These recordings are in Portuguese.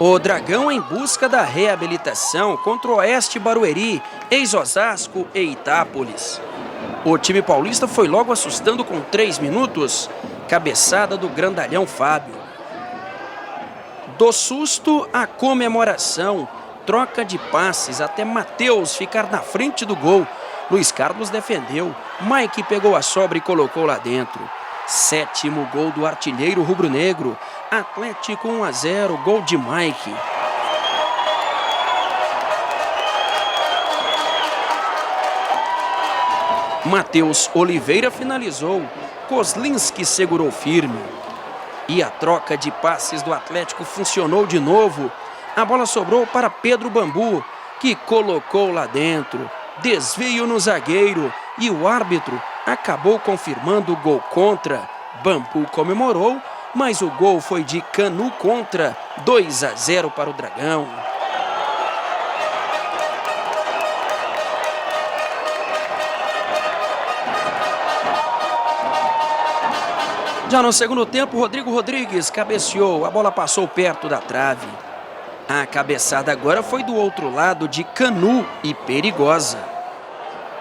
O Dragão em busca da reabilitação contra o Oeste Barueri, ex-Osasco e Itápolis. O time paulista foi logo assustando com 3 minutos, cabeçada do grandalhão Fábio. Do susto, a comemoração, troca de passes até Matheus ficar na frente do gol. Luiz Carlos defendeu, Mike pegou a sobra e colocou lá dentro. 7º gol do artilheiro rubro-negro, Atlético 1-0, gol de Mike. Matheus Oliveira finalizou, Kozlinski segurou firme. E a troca de passes do Atlético funcionou de novo. A bola sobrou para Pedro Bambu, que colocou lá dentro. Desvio no zagueiro e o árbitro acabou confirmando o gol contra. Bambu comemorou, mas o gol foi de Canu contra, 2-0 para o Dragão. Já no segundo tempo, Rodrigo Rodrigues cabeceou, a bola passou perto da trave. A cabeçada agora foi do outro lado de Canu e perigosa.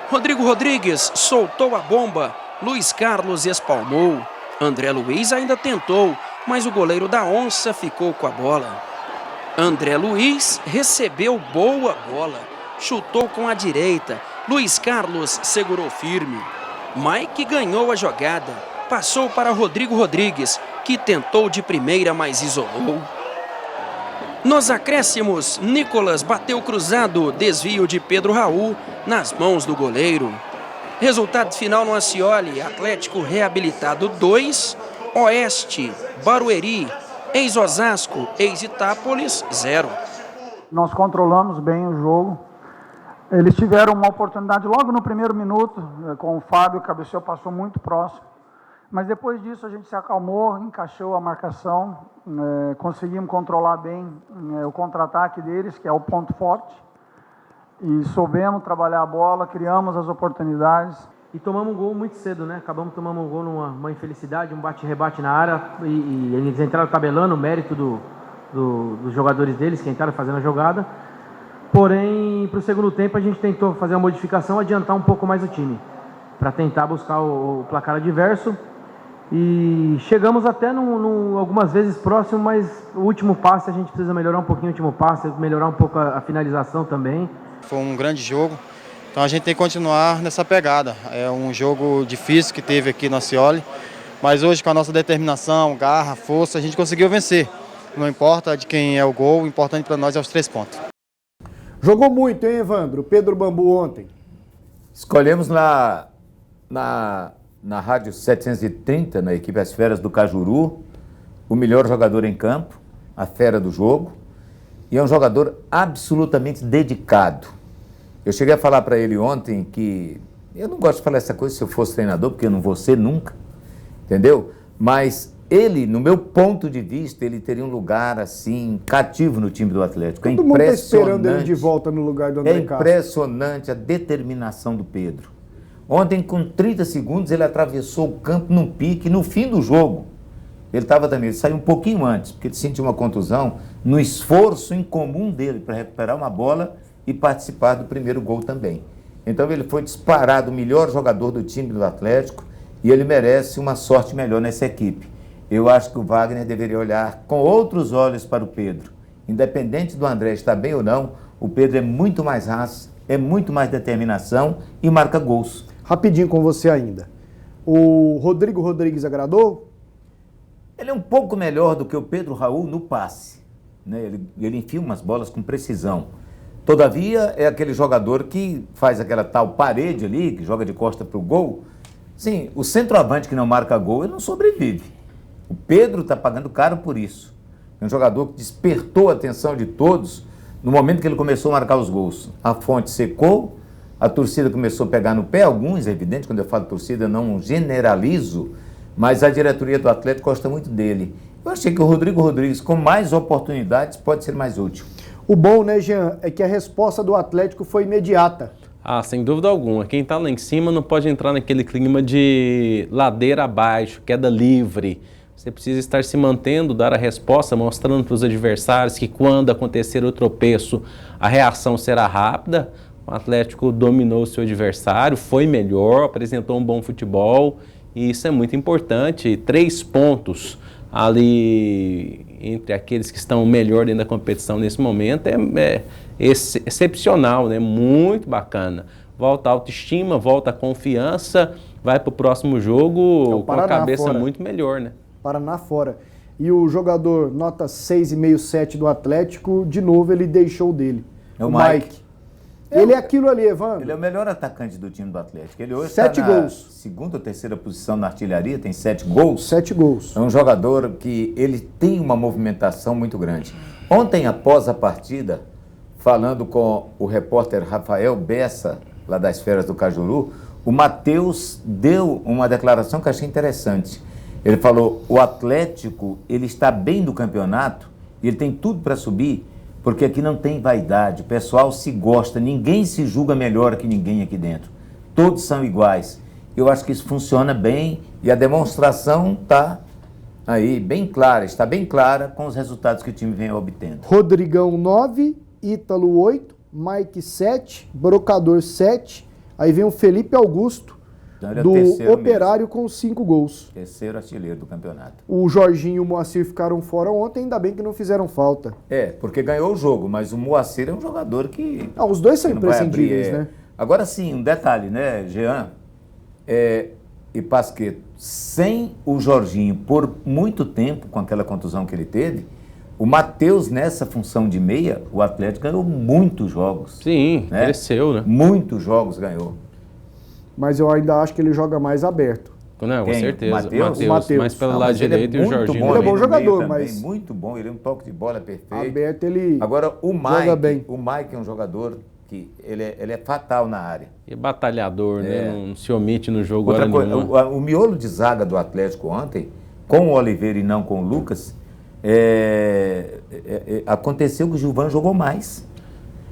Rodrigo Rodrigues soltou a bomba, Luiz Carlos espalmou. André Luiz ainda tentou, mas o goleiro da Onça ficou com a bola. André Luiz recebeu boa bola, chutou com a direita. Luiz Carlos segurou firme. Mike ganhou a jogada, passou para Rodrigo Rodrigues, que tentou de primeira, mas isolou. Nos acréscimos, Nicolas bateu cruzado, desvio de Pedro Raul nas mãos do goleiro. Resultado final no Acioli, Atlético reabilitado 2, Oeste, Barueri, ex-Osasco, ex-Itápolis 0. Nós controlamos bem o jogo. Eles tiveram uma oportunidade logo no primeiro minuto, com o Fábio, cabeceou, passou muito próximo. Mas depois disso a gente se acalmou, encaixou a marcação, conseguimos controlar bem o contra-ataque deles, que é o ponto forte. E soubemos trabalhar a bola, criamos as oportunidades. E tomamos um gol muito cedo, né? Acabamos tomando um gol numa infelicidade, um bate-rebate na área. E eles entraram tabelando o mérito dos jogadores deles, que entraram fazendo a jogada. Porém, para o segundo tempo a gente tentou fazer uma modificação, adiantar um pouco mais o time, para tentar buscar o placar adverso. E chegamos até algumas vezes próximo, mas o último passe a gente precisa melhorar um pouquinho o último passe, melhorar um pouco a finalização também. Foi um grande jogo, então a gente tem que continuar nessa pegada. É um jogo difícil que teve aqui no Acioli, mas hoje com a nossa determinação, garra, força, a gente conseguiu vencer. Não importa de quem é o gol, o importante para nós é os 3 pontos. Jogou muito, hein, Evandro? Pedro Bambu ontem. Escolhemos na Rádio 730, na equipe As Feras do Cajuru, o melhor jogador em campo, a fera do jogo, e é um jogador absolutamente dedicado. Eu cheguei a falar para ele ontem que, eu não gosto de falar essa coisa se eu fosse treinador, porque eu não vou ser nunca, entendeu? Mas ele, no meu ponto de vista, ele teria um lugar assim, cativo no time do Atlético. Todo mundo está esperando ele de volta no lugar do André Castro. É impressionante a determinação do Pedro. Ontem, com 30 segundos, ele atravessou o campo num pique, no fim do jogo. Ele saiu um pouquinho antes, porque ele sentiu uma contusão, no esforço incomum dele para recuperar uma bola e participar do primeiro gol também. Então ele foi disparado o melhor jogador do time do Atlético e ele merece uma sorte melhor nessa equipe. Eu acho que o Wagner deveria olhar com outros olhos para o Pedro. Independente do André estar bem ou não, o Pedro é muito mais raça, é muito mais determinação e marca gols. Rapidinho com você ainda. O Rodrigo Rodrigues agradou? Ele é um pouco melhor do que o Pedro Raul no passe, né? Ele enfia umas bolas com precisão. Todavia, é aquele jogador que faz aquela tal parede ali, que joga de costa para o gol. Sim, o centroavante que não marca gol, ele não sobrevive. O Pedro está pagando caro por isso. É um jogador que despertou a atenção de todos no momento que ele começou a marcar os gols. A fonte secou, a torcida começou a pegar no pé, alguns, é evidente, quando eu falo torcida, eu não generalizo, mas a diretoria do Atlético gosta muito dele. Eu achei que o Rodrigo Rodrigues, com mais oportunidades, pode ser mais útil. O bom, né, Jean, é que a resposta do Atlético foi imediata. Ah, sem dúvida alguma. Quem está lá em cima não pode entrar naquele clima de ladeira abaixo, queda livre. Você precisa estar se mantendo, dar a resposta, mostrando para os adversários que quando acontecer o tropeço, a reação será rápida. O Atlético dominou o seu adversário, foi melhor, apresentou um bom futebol e isso é muito importante. 3 pontos ali entre aqueles que estão melhor dentro da competição nesse momento é excepcional, né? Muito bacana. Volta a autoestima, volta a confiança, vai para o próximo jogo com a cabeça fora. muito melhor, né? Paraná fora. E o jogador nota 6,5, 7 do Atlético, de novo ele deixou dele. É o Mike. Ele é aquilo ali, Evandro. Ele é o melhor atacante do time do Atlético. Ele hoje 7 está na gols. segunda ou terceira posição na artilharia, tem 7 gols. 7 gols. É um jogador que ele tem uma movimentação muito grande. Ontem, após a partida, falando com o repórter Rafael Bessa, lá das Feras do Cajuru, o Matheus deu uma declaração que eu achei interessante. Ele falou, o Atlético ele está bem no campeonato, ele tem tudo para subir, porque aqui não tem vaidade, o pessoal se gosta, ninguém se julga melhor que ninguém aqui dentro. Todos são iguais. Eu acho que isso funciona bem e a demonstração está aí bem clara, está bem clara com os resultados que o time vem obtendo. Rodrigão 9, Ítalo 8, Mike 7, Brocador 7, aí vem o Felipe Augusto, Então, ele é do terceiro Operário com 5 gols. Terceiro artilheiro do campeonato. O Jorginho e o Moacir ficaram fora ontem, ainda bem que não fizeram falta. Porque ganhou o jogo, mas o Moacir é um jogador que... Ah, os dois são que não vai imprescindíveis, abrir, né? Agora sim, um detalhe, né, Jean e Pasquetto, sem o Jorginho por muito tempo, com aquela contusão que ele teve, o Matheus nessa função de meia, o Atlético ganhou muitos jogos. Sim, né? cresceu, né? Muitos jogos ganhou. Mas eu ainda acho que ele joga mais aberto. Não, com Quem? certeza. Matheus? Matheus. Mais pelo Não, lado mas ele é direito e o muito Jorginho. Ele é bom ali no jogador, meio também, mas- muito bom, ele é um toque de bola perfeito. Aberto ele Agora, o joga bem. Mike é um jogador que ele é fatal na área. E batalhador, né? Não se omite no jogo Outra hora coisa, nenhuma. o miolo de zaga do Atlético ontem, com o Oliveira e não com o Lucas, aconteceu que o Gilvan jogou mais.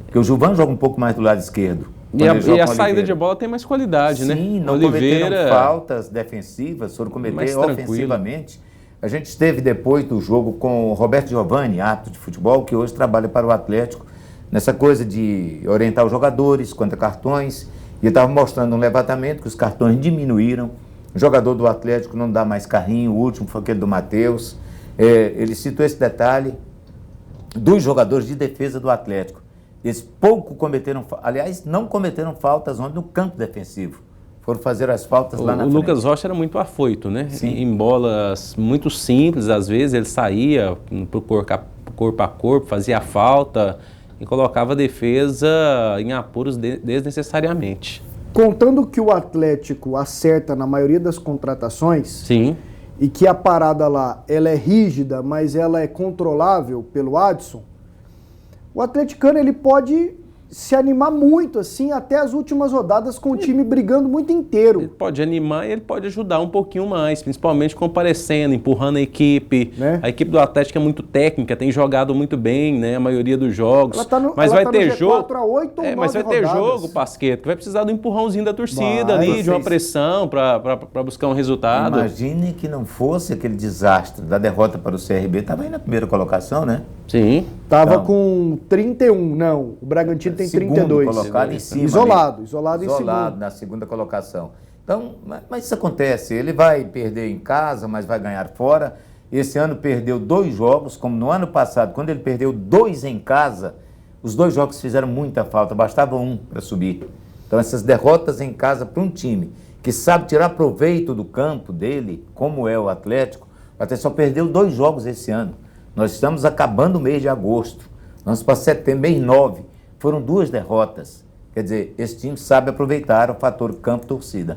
Porque o Gilvan joga um pouco mais do lado esquerdo. E quando ele joga a com o saída Oliveira. de bola tem mais qualidade, né? Sim, não Oliveira cometeram faltas defensivas, foram mais cometer tranquilo. ofensivamente. A gente esteve depois do jogo com o Roberto Giovanni, árbitro de futebol, que hoje trabalha para o Atlético, nessa coisa de orientar os jogadores quanto a cartões, e ele estava mostrando um levantamento que os cartões diminuíram, o jogador do Atlético não dá mais carrinho, o último foi aquele do Matheus. Ele citou esse detalhe dos jogadores de defesa do Atlético. Eles pouco cometeram, aliás, não cometeram faltas ontem no campo defensivo. Foram fazer as faltas lá na O frente. Lucas Rocha era muito afoito, né? Sim. Em bolas muito simples, às vezes ele saía pro corpo a corpo, fazia falta e colocava a defesa em apuros desnecessariamente. Contando que o Atlético acerta na maioria das contratações Sim. e que a parada lá ela é rígida, mas ela é controlável pelo Adson, o atleticano ele pode se animar muito assim até as últimas rodadas com o time brigando muito Ele inteiro. pode animar e ele pode ajudar um pouquinho mais, principalmente comparecendo, empurrando a equipe. Né? A equipe do Atlético é muito técnica, tem jogado muito bem, né? A maioria dos jogos. Ela tá no- mas ela vai tá ter no G4 jogo. há 8 ou Mas 9 vai ter rodadas. jogo, Pasquetto, que vai precisar do empurrãozinho da torcida Vai, ali, de uma vocês- pressão para buscar um resultado. Imagine que não fosse aquele desastre da derrota para o CRB, estava aí na primeira colocação, né? Sim. Tava Então. com 31, não, o Bragantino tem Segundo 32. colocado em cima. Isolado ali. em segundo. Na segunda colocação. Então, mas isso acontece, ele vai perder em casa, mas vai ganhar fora. Esse ano perdeu 2 jogos, como no ano passado, quando ele perdeu 2 em casa, os 2 jogos fizeram muita falta, bastava um para subir. Então essas derrotas em casa para um time que sabe tirar proveito do campo dele, como é o Atlético só perdeu 2 jogos esse ano. Nós estamos acabando o mês de agosto, vamos para setembro, mês 9, foram 2 derrotas. Quer dizer, esse time sabe aproveitar o fator campo-torcida.